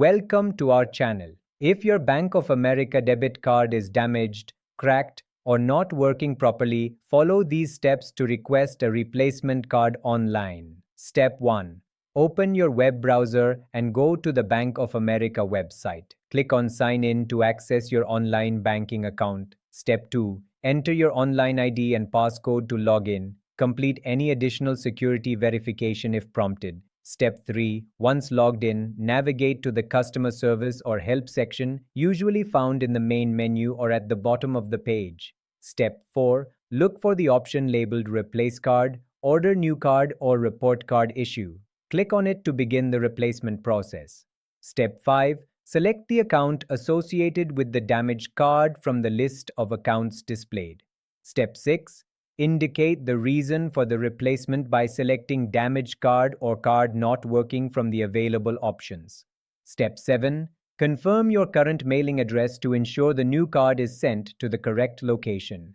Welcome to our channel. If your Bank of America debit card is damaged, cracked, or not working properly, follow these steps to request a replacement card online. Step 1. Open your web browser and go to the Bank of America website. Click on Sign In to access your online banking account. Step 2. Enter your online ID and passcode to log in. Complete any additional security verification if prompted. Step 3. Once logged in, navigate to the customer service or help section, usually found in the main menu or at the bottom of the page. Step 4. Look for the option labeled Replace Card, Order New Card, or Report Card Issue. Click on it to begin the replacement process. Step 5. Select the account associated with the damaged card from the list of accounts displayed. Step 6. Indicate the reason for the replacement by selecting damaged card or card not working from the available options. Step 7. Confirm your current mailing address to ensure the new card is sent to the correct location.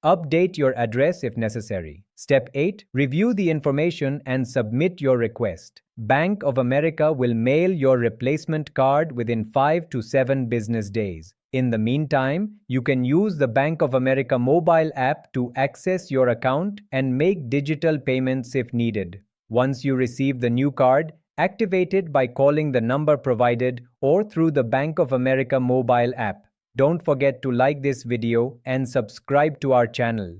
Update your address if necessary. Step 8. Review the information and submit your request. Bank of America will mail your replacement card within 5 to 7 business days. In the meantime, you can use the Bank of America mobile app to access your account and make digital payments if needed. Once you receive the new card, activate it by calling the number provided or through the Bank of America mobile app. Don't forget to like this video and subscribe to our channel.